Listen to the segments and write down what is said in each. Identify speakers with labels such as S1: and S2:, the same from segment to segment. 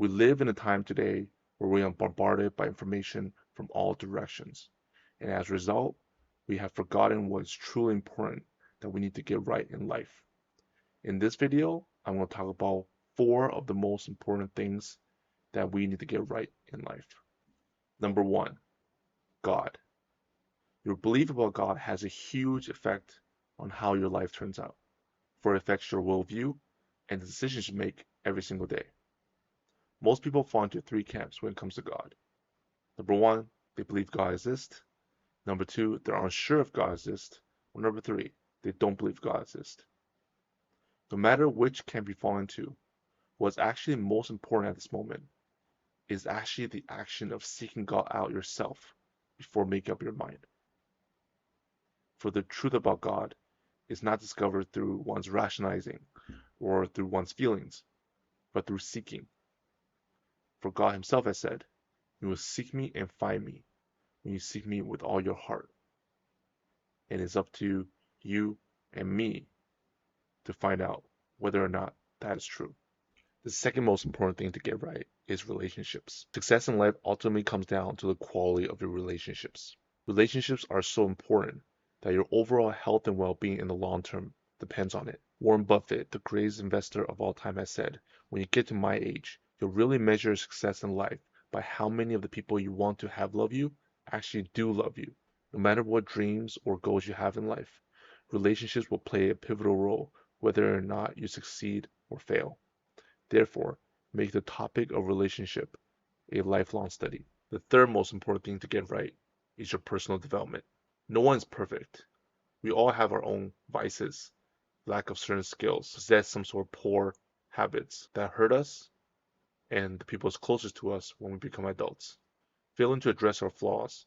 S1: We live in a time today where we are bombarded by information from all directions. And as a result, we have forgotten what is truly important that we need to get right in life. In this video, I'm going to talk about 4 of the most important things that we need to get right in life. Number 1, God. Your belief about God has a huge effect on how your life turns out, for it affects your worldview and the decisions you make every single day. Most people fall into 3 camps when it comes to God. Number 1, they believe God exists. Number 2, they're unsure if God exists. Or number 3, they don't believe God exists. No matter which camp you fall into, what's actually most important at this moment is actually the action of seeking God out yourself before making up your mind. For the truth about God is not discovered through one's rationalizing or through one's feelings, but through seeking. For God himself has said, "You will seek me and find me when you seek me with all your heart." And it's up to you and me to find out whether or not that is true. The second most important thing to get right is relationships. Success in life ultimately comes down to the quality of your relationships. Relationships are so important that your overall health and well-being in the long term depends on it. Warren Buffett, the greatest investor of all time, has said, "When you get to my age, you'll really measure success in life by how many of the people you want to have love you actually do love you." No matter what dreams or goals you have in life, relationships will play a pivotal role whether or not you succeed or fail. Therefore, make the topic of relationship a lifelong study. The third most important thing to get right is your personal development. No one is perfect. We all have our own vices, lack of certain skills, possess some sort of poor habits that hurt us and the people closest to us when we become adults. Failing to address our flaws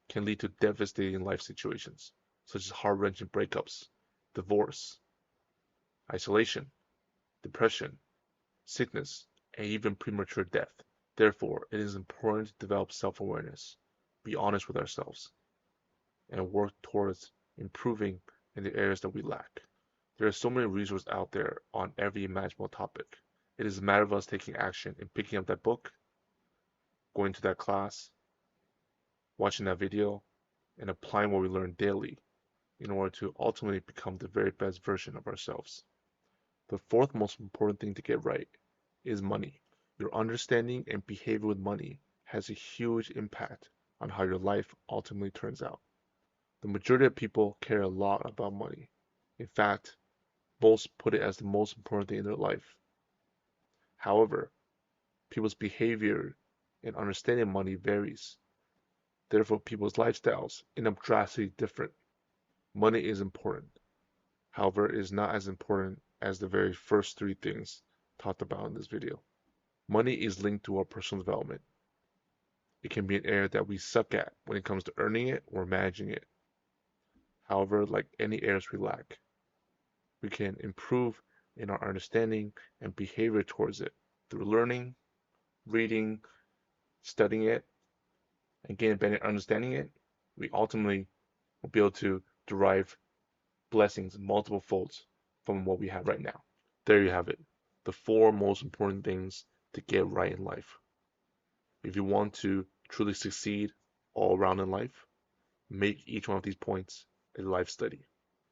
S1: can lead to devastating life situations, such as heart-wrenching breakups, divorce, isolation, depression, sickness, and even premature death. Therefore, it is important to develop self-awareness, be honest with ourselves, and work towards improving in the areas that we lack. There are so many resources out there on every imaginable topic. It is a matter of us taking action and picking up that book, going to that class, watching that video, and applying what we learn daily in order to ultimately become the very best version of ourselves. The fourth most important thing to get right is money. Your understanding and behavior with money has a huge impact on how your life ultimately turns out. The majority of people care a lot about money. In fact, most put it as the most important thing in their life. However, people's behavior and understanding of money varies. Therefore, people's lifestyles end up drastically different. Money is important. However, it is not as important as the very first 3 things talked about in this video. Money is linked to our personal development. It can be an area that we suck at when it comes to earning it or managing it. However, like any areas we lack, we can improve in our understanding and behavior towards it through learning, reading, studying it, and getting better understanding it. We ultimately will be able to derive blessings multiple folds from what we have right now. There you have it, the 4 most important things to get right in life. If you want to truly succeed all around in life, make each one of these points a life study.